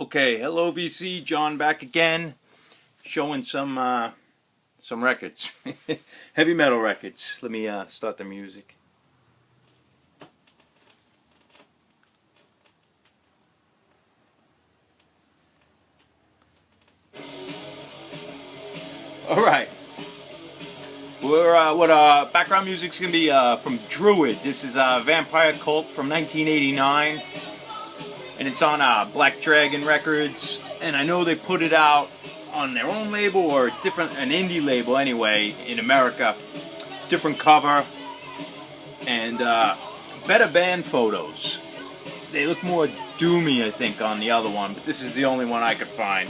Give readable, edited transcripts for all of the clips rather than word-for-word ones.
Okay, hello VC, John back again, showing some records, heavy metal records. Let me start the music. All right, what background music's gonna be from Druid. This is Vampire Cult from 1989. And it's on Black Dragon Records, and I know they put it out on their own label or an indie label anyway in America. Different cover and better band photos. They look more doomy, I think, on the other one, but this is the only one I could find.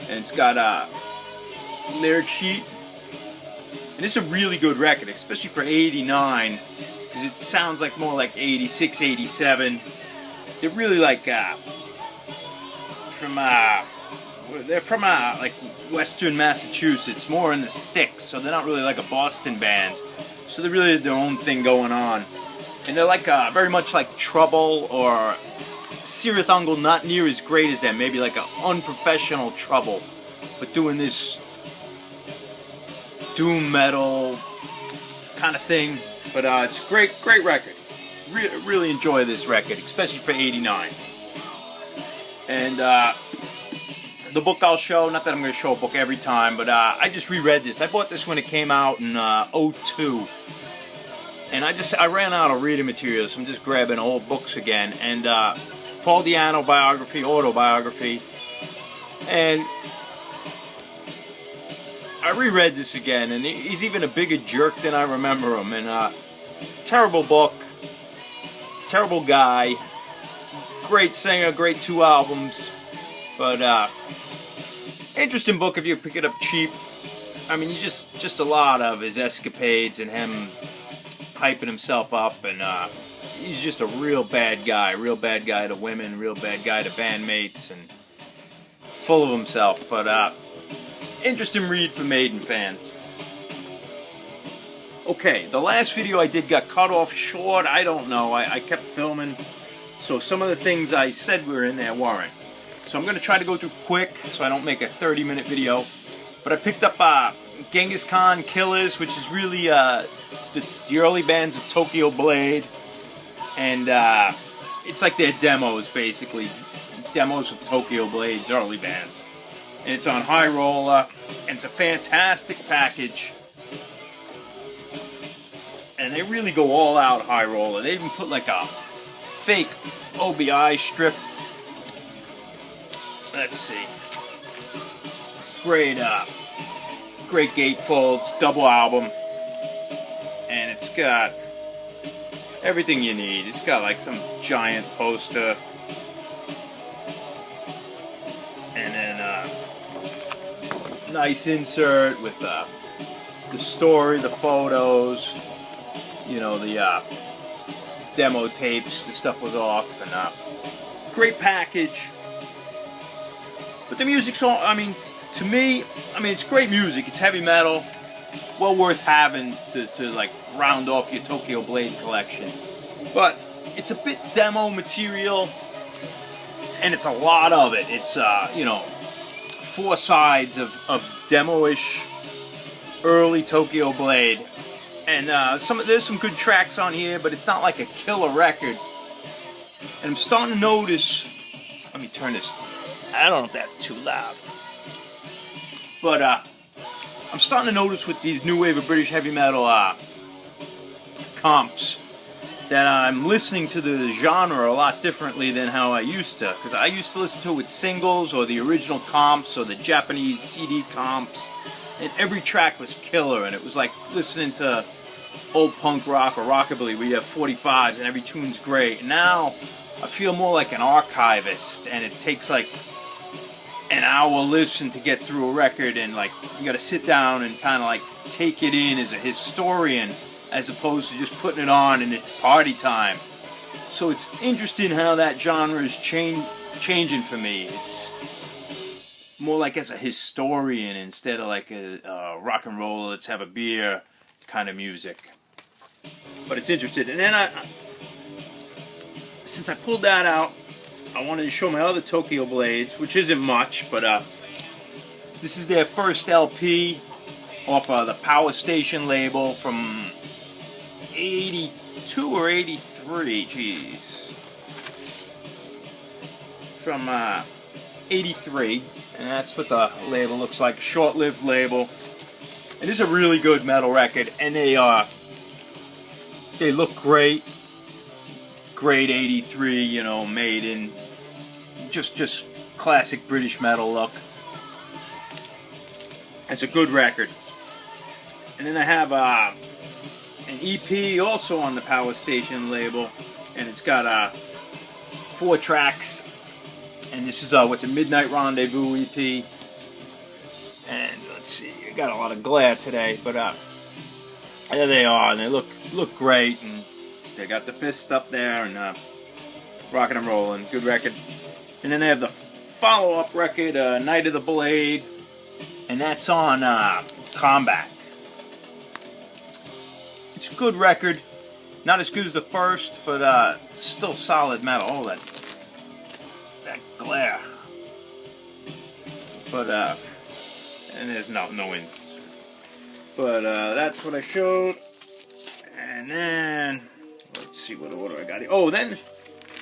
And it's got a lyric sheet, and it's a really good record, especially for '89, because it sounds like more like '86, '87. They're really like they're from like Western Massachusetts, more in the sticks, so they're not really like a Boston band. So they really have their own thing going on, and they're like very much like Trouble or Cirith Ungol, not near as great as them. Maybe like an unprofessional Trouble, but doing this doom metal kind of thing. But it's a great record. Really enjoy this record, especially for '89. And the book I'll show, not that I'm going to show a book every time, but I just reread this. I bought this when it came out in '02. And I ran out of reading materials, so I'm just grabbing old books again. And Paul Di'Anno autobiography. And I reread this again, and he's even a bigger jerk than I remember him. And terrible book. Terrible guy, great singer, great 2 albums, but interesting book if you pick it up cheap. I mean, just a lot of his escapades and him hyping himself up, and he's just a real bad guy to women, real bad guy to bandmates, and full of himself. But interesting read for Maiden fans. Okay, the last video I did got cut off short. I don't know. I kept filming, so some of the things I said were in there weren't. So I'm going to try to go through quick so I don't make a 30-minute video. But I picked up Genghis Khan Killers, which is really the early bands of Tokyo Blade. And it's like their demos, basically. Demos of Tokyo Blade's early bands. And it's on High Roller, and it's a fantastic package. And they really go all out High Roller. They even put like a fake OBI strip. Let's see. Great gatefolds, double album. And it's got everything you need. It's got like some giant poster. And then nice insert with the story, the photos. You know, the demo tapes, the stuff was off, and great package. But the music's all, I mean, to me, it's great music. It's heavy metal, well worth having to like round off your Tokyo Blade collection. But it's a bit demo material, and it's a lot of it. It's, you know, 4 sides of demo-ish early Tokyo Blade. And there's some good tracks on here, but it's not like a killer record. And I'm starting to notice, let me turn this, I don't know if that's too loud. But I'm starting to notice with these new wave of British heavy metal comps that I'm listening to the genre a lot differently than how I used to. Because I used to listen to it with singles or the original comps or the Japanese CD comps. And every track was killer, and it was like listening to old punk rock or rockabilly where you have 45s and every tune's great. Now I feel more like an archivist, and it takes like an hour listen to get through a record, and like you gotta sit down and kind of like take it in as a historian as opposed to just putting it on and it's party time. So it's interesting how that genre is changing for me. It's more like as a historian instead of like a rock and roll, let's have a beer kind of music. But it's interesting. And then since I pulled that out, I wanted to show my other Tokyo Blades, which isn't much, but this is their first LP off the Power Station label from 82 or 83, jeez. From 83, and that's what the label looks like, a short-lived label. It is a really good metal record, and they look great. Great 83, you know, made in just classic British metal look. It's a good record. And then I have an EP also on the Power Station label, and it's got 4 tracks. And this is what's a Midnight Rendezvous EP. And let's see, I got a lot of glare today, but there they are, and they look great, and they got the fist up there, and rocking and rolling, good record. And then they have the follow-up record, Night of the Blade, and that's on Combat. It's a good record, not as good as the first, but still solid metal. Oh, that glare. But and there's no insert. But that's what I showed. And then let's see, what do I got here? Oh, then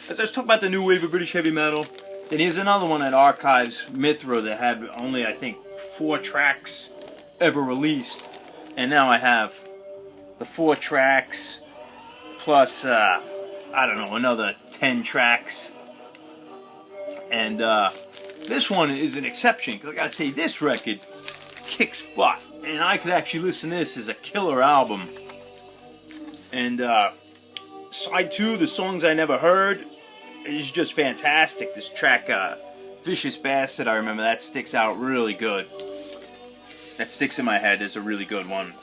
as I was talking about the new wave of British heavy metal, then here's another one at Archives Mithra that had only, I think, 4 tracks ever released, and now I have the 4 tracks plus I don't know, another 10 tracks. And this one is an exception, because I gotta say, this record kicks butt, and I could actually listen to this as a killer album. And side 2, the songs I never heard, is just fantastic. This track, Vicious Bastard, I remember, that sticks out really good. That sticks in my head as a really good one.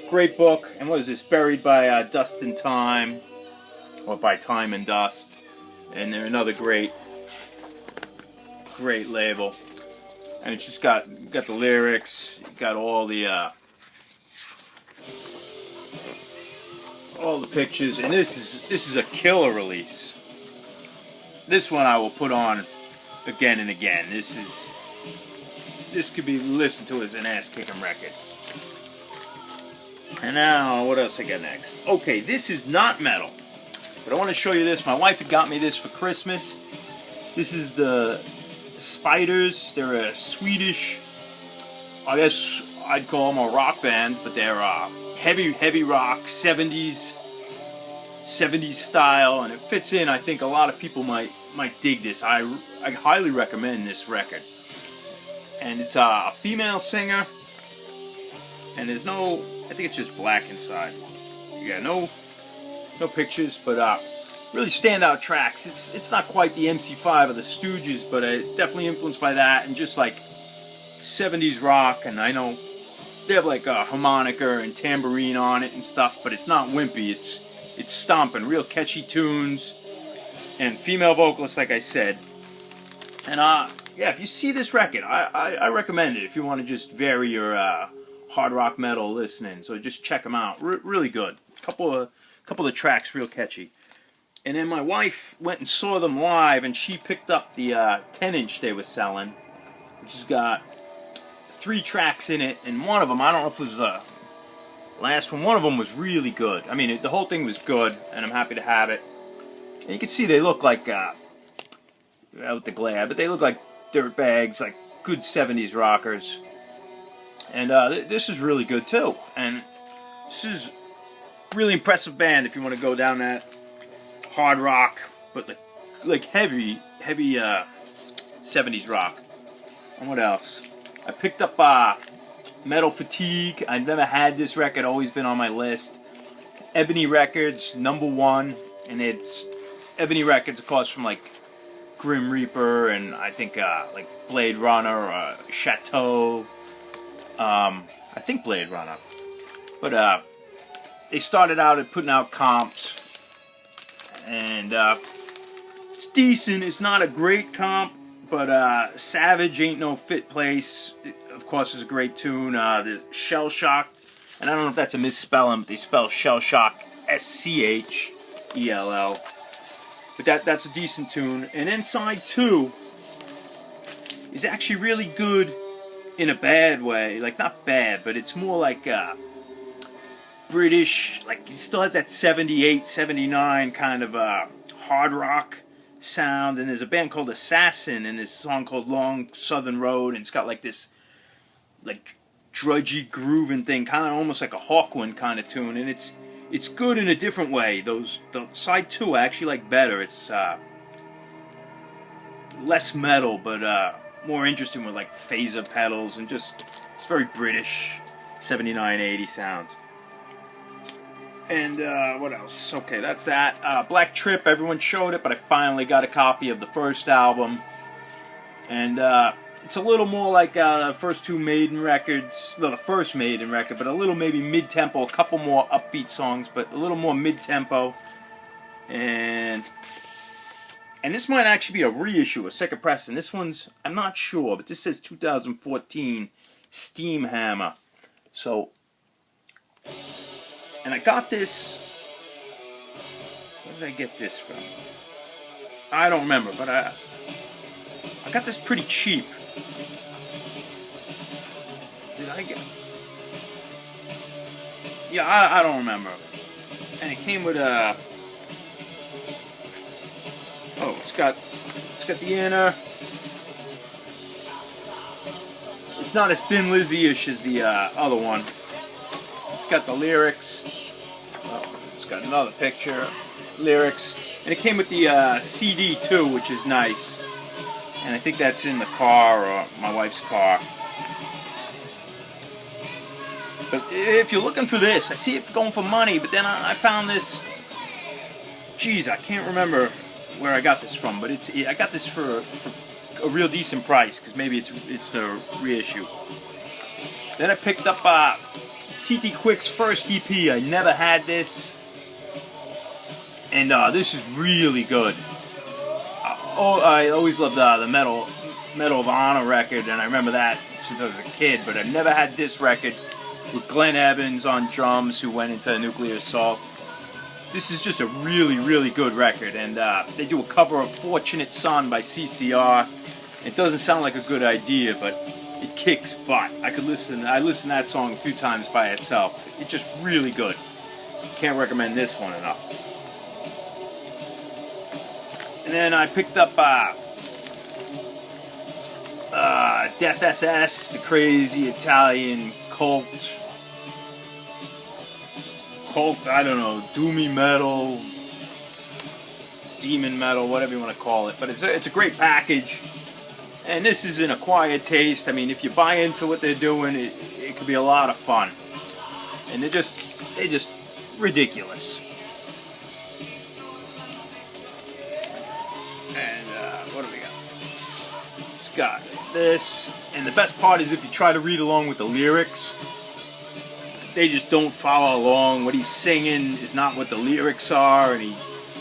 Great book. And what is this? Buried by Dust and Time, or by Time and Dust. And they're another great label. And it's just got the lyrics, got all the pictures, and this is a killer release. This one I will put on again and again. This could be listened to as an ass-kicking record. And now, what else I got next? Okay, this is not metal, but I want to show you this. My wife had got me this for Christmas. This is the Spiders. They're a Swedish, I guess I'd call them a rock band, but they're heavy rock, 70s style, and it fits in. I think a lot of people might dig this. I highly recommend this record. And it's a female singer, and there's no, I think it's just black inside. Yeah, no pictures, but really standout tracks. It's not quite the MC5 of the Stooges, but definitely influenced by that, and just like 70s rock. And I know they have like a harmonica and tambourine on it and stuff, but it's not wimpy. It's stomping, real catchy tunes, and female vocalists, like I said. And yeah, if you see this record, I recommend it if you want to just vary your hard rock metal listening. So just check them out. Really good. Couple of tracks, real catchy. And then my wife went and saw them live, and she picked up the 10-inch they were selling, which has got 3 tracks in it, and one of them, I don't know if it was the last one, one of them was really good. I mean, the whole thing was good, and I'm happy to have it. And you can see they look like, without the glare, but they look like dirt bags, like good 70s rockers. And this is really good too. And this is a really impressive band if you want to go down that hard rock, but like heavy 70s rock. And what else? I picked up Metal Fatigue. I've never had this record, always been on my list. Ebony Records, #1, and it's Ebony Records, of course, from like Grim Reaper and I think like Blade Runner or Chateau. I think Blade Runner. But they started out at putting out comps, and it's decent. It's not a great comp, but Savage Ain't No Fit Place, of course, is a great tune. There's Shell Shock, and I don't know if that's a misspelling, but they spell Shell Shock SCHELL. But that's a decent tune. And then side 2 is actually really good in a bad way. Like, not bad, but it's more like British, like, he still has that 78, 79 kind of hard rock sound. And there's a band called Assassin and this song called Long Southern Road, and it's got like this like drudgy grooving thing, kind of almost like a Hawkwind kind of tune, and it's good in a different way. The side 2 I actually like better. It's less metal, but more interesting with like phaser pedals, and just it's very British 79, 80 sound. And what else? Okay, that's that. Black Trip, everyone showed it, but I finally got a copy of the first album. And it's a little more like the first 2 Maiden records. Well, the first Maiden record, but a little maybe mid-tempo. A couple more upbeat songs, but a little more mid-tempo. And this might actually be a reissue, a second press. And this one's, I'm not sure, but this says 2014 Steam Hammer. So... And I got this, where did I get this from? I don't remember, but I got this pretty cheap. Did I get? Yeah, I don't remember. And it came with a, oh, it's got the inner. It's not as Thin Lizzy-ish as the other one. It's got the lyrics. Oh, it's got another picture. Lyrics. And it came with the CD too, which is nice. And I think that's in the car, or my wife's car. But if you're looking for this, I see it going for money, but then I found this. Geez, I can't remember where I got this from, but I got this for a real decent price, because maybe it's the reissue. Then I picked up TT Quick's first EP. I never had this, and this is really good. I always loved the Medal of Honor record, and I remember that since I was a kid. But I've never had this record with Glenn Evans on drums, who went into Nuclear Assault. This is just a really, really good record, and they do a cover of "Fortunate Son" by CCR. It doesn't sound like a good idea, but it kicks butt. I listened to that song a few times by itself. It's just really good. Can't recommend this one enough. And then I picked up Death SS, the crazy Italian cult, I don't know, doomy metal, demon metal, whatever you want to call it. But it's a great package. And this is an acquired taste. I mean, if you buy into what they're doing, it could be a lot of fun. And they're just ridiculous. And what do we got? It's got this. And the best part is if you try to read along with the lyrics, they just don't follow along. What he's singing is not what the lyrics are. And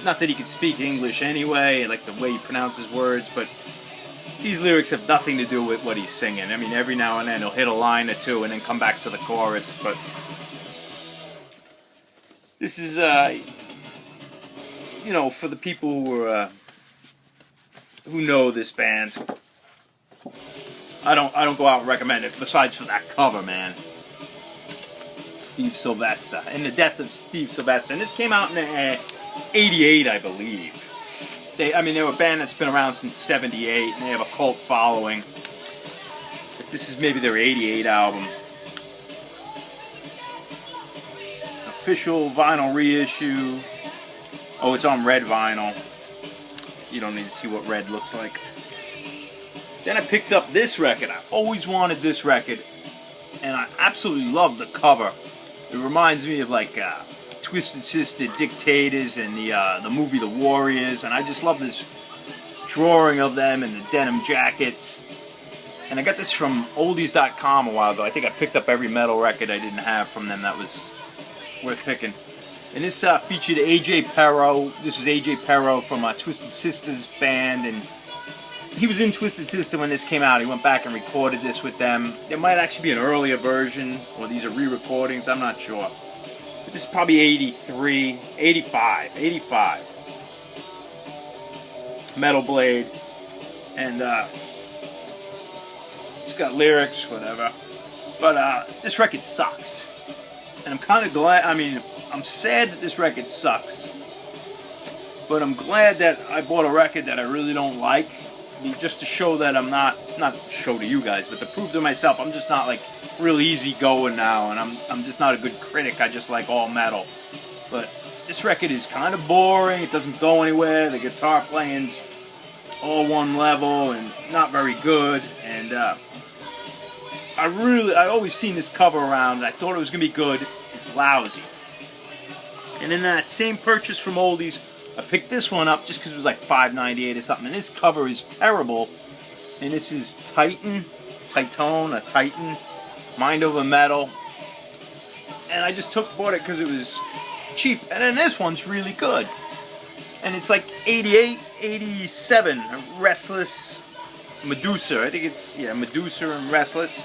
not that he can speak English anyway, like the way he pronounces words, but these lyrics have nothing to do with what he's singing. I mean, every now and then he'll hit a line or two and then come back to the chorus, but this is, you know, for the people who know this band. I don't go out and recommend it, besides for that cover, man. Steve Sylvester, and the death of Steve Sylvester. And this came out in '88, I believe. They were a band that's been around since '78, and they have a cult following. But this is maybe their '88 album. Official vinyl reissue. Oh, it's on red vinyl. You don't need to see what red looks like. Then I picked up this record. I always wanted this record, and I absolutely love the cover. It reminds me of like Twisted Sister, Dictators, and the movie The Warriors, and I just love this drawing of them in the denim jackets. And I got this from oldies.com a while ago. I think I picked up every metal record I didn't have from them that was worth picking. And this featured AJ Pero. This is AJ Pero from Twisted Sister's band, and he was in Twisted Sister when this came out. He went back and recorded this with them. There might actually be an earlier version, or these are re-recordings, I'm not sure. But this is probably 85. Metal Blade, and it's got lyrics, whatever. But this record sucks, and I'm kind of glad. I mean, I'm sad that this record sucks, but I'm glad that I bought a record that I really don't like, just to show that I'm not to show to you guys, but to prove to myself I'm just not like real easy going now, and I'm just not a good critic. I just like all metal. But this record is kind of boring. It doesn't go anywhere. The guitar playing's all one level and not very good. And I always seen this cover around, and I thought it was gonna be good. It's lousy. And in that same purchase from Oldies, I picked this one up just because it was like $5.98 or something. And this cover is terrible. And this is Titan, Mind Over Metal. And I just bought it because it was cheap. And then this one's really good. And it's like 88, 87, Restless Medusa. I think it's, yeah, Medusa and Restless.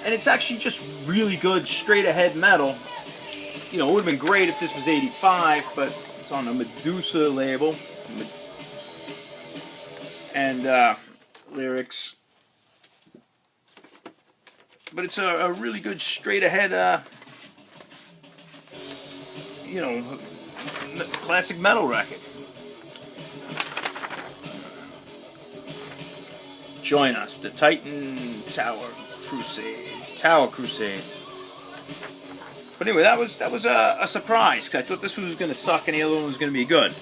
And it's actually just really good, straight ahead metal. You know, it would have been great if this was 85, but it's on the Medusa label. And lyrics. But it's a really good, straight ahead, you know, classic metal record. Join us, the Titan Tower Crusade. But anyway, that was a surprise, because I thought this one was going to suck and the other one was going to be good.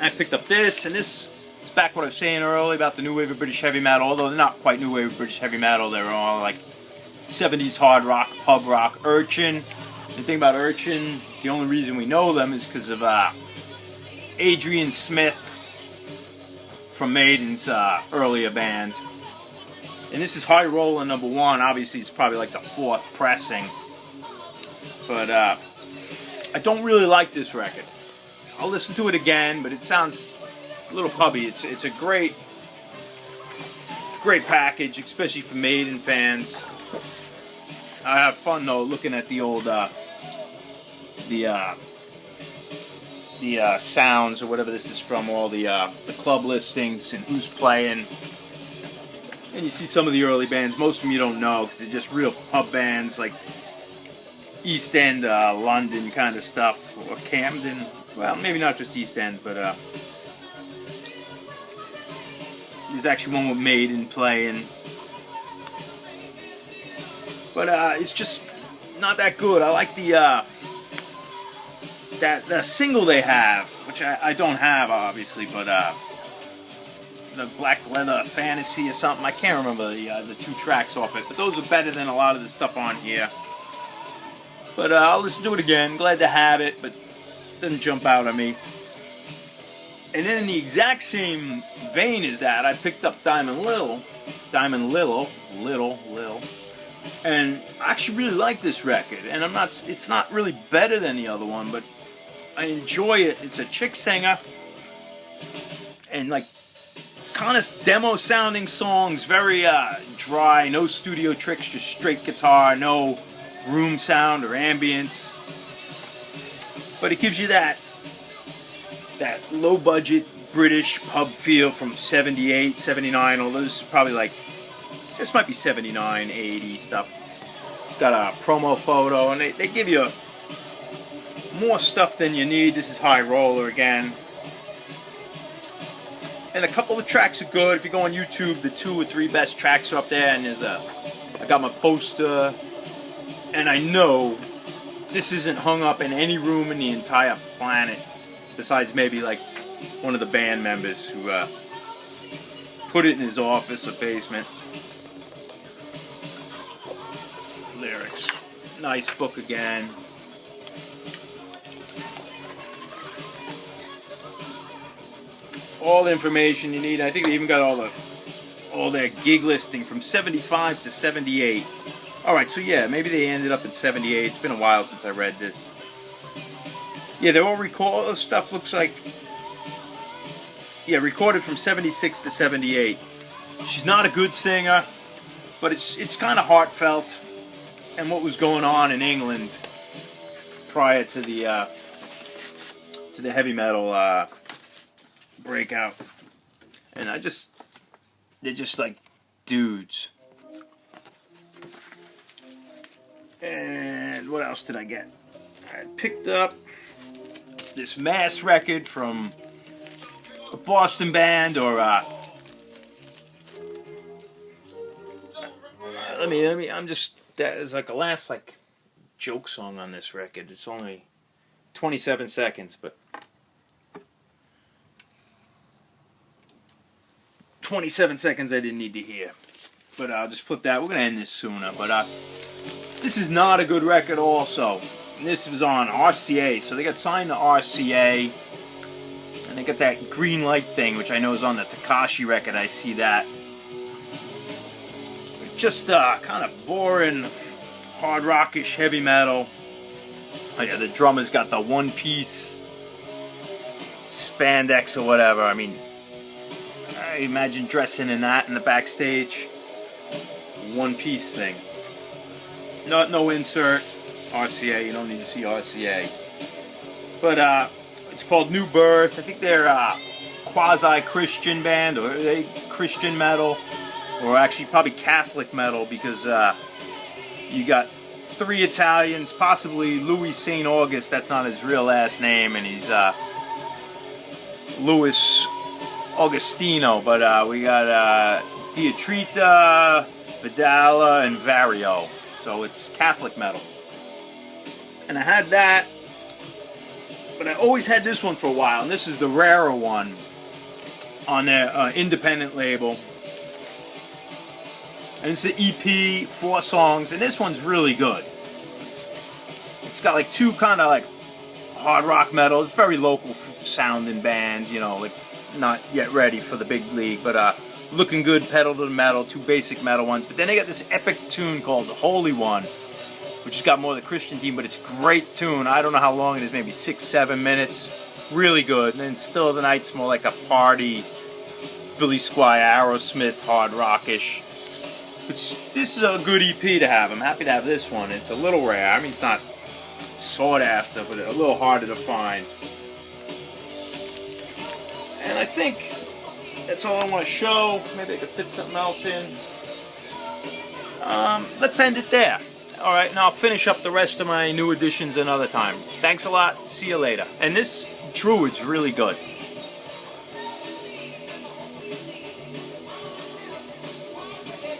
I picked up this, and this is back what I was saying earlier about the new wave of British heavy metal, although they're not quite new wave of British heavy metal. They're all like 70s hard rock, pub rock. Urchin. The thing about Urchin, the only reason we know them is because of Adrian Smith from Maiden's earlier band. And this is High Roller #1. Obviously, it's probably like the 4th pressing. But I don't really like this record. I'll listen to it again, but it sounds a little pubby. It's a great package, especially for Maiden fans. I have fun though looking at the old sounds or whatever this is from, all the club listings and who's playing. And you see some of the early bands. Most of them you don't know because they're just real pub bands like East End, London kind of stuff, or Camden. Well, maybe not just East End, but there's actually one with Maiden playing. But it's just not that good. I like the single they have, which I don't have obviously, but the Black Leather Fantasy or something. I can't remember the 2 tracks off it, but those are better than a lot of the stuff on here. But I'll listen to it again. Glad to have it, but it doesn't jump out at me. And then in the exact same vein as that, I picked up Diamond Lil, and I actually really like this record. And it's not really better than the other one, but I enjoy it. It's a chick singer, and like kind of demo sounding songs, very dry, no studio tricks, just straight guitar, no room sound or ambience. But it gives you that low budget British pub feel from 78, 79, although this is probably like, this might be 79, 80 stuff. Got a promo photo, and they give you more stuff than you need. This is High Roller again. And a couple of tracks are good. If you go on YouTube, the 2 or 3 best tracks are up there, and I got my poster, and I know this isn't hung up in any room in the entire planet, besides maybe like one of the band members who put it in his office or basement. Lyrics. Nice book again. All the information you need. I think they even got all their gig listing from 75 to 78. Alright, so yeah, maybe they ended up at 78. It's been a while since I read this. Yeah, they're all recorded stuff, looks like. Yeah, recorded from 76 to 78. She's not a good singer, but it's kind of heartfelt, and what was going on in England prior to the heavy metal breakout. And they're just like dudes. And what else did I get? I picked up this Mass record from a Boston band, or there's like a last like joke song on this record. It's only 27 seconds, but 27 seconds I didn't need to hear. But I'll just flip that. We're gonna end this sooner, but this is not a good record also. And this was on RCA, so they got signed to RCA, and they got that green light thing, which I know is on the Takashi record. I see that. Just kind of boring, hard rockish heavy metal. Oh yeah, the drummer's got the one-piece spandex or whatever. I mean, I imagine dressing in that in the backstage. One-piece thing. No insert. RCA, you don't need to see RCA. But it's called New Birth. I think they're a quasi-Christian band, or they Christian metal, or actually probably Catholic metal, because you got 3 Italians, possibly Louis St. August, that's not his real last name, and he's Louis Augustino, but we got Dietrita, Vidala, and Vario, so it's Catholic metal. And I had that, but I always had this one for a while, and this is the rarer one on their independent label. And it's an EP, 4 songs, and this one's really good. It's got like 2 kind of like hard rock metal. It's very local sounding bands, you know, like not yet ready for the big league, but looking good pedal to the metal, 2 basic metal ones. But then they got this epic tune called The Holy One, which has got more of the Christian theme, but it's a great tune. I don't know how long it is, maybe 6-7 minutes. Really good. And then Still of the Night's more like a party, Billy Squier, Aerosmith, hard rockish. This is a good EP to have. I'm happy to have this one. It's a little rare. I mean, it's not sought after, but a little harder to find. And I think that's all I want to show. Maybe I could fit something else in. Let's end it there. All right, now I'll finish up the rest of my new editions another time. Thanks a lot. See you later. And this Druid's really good.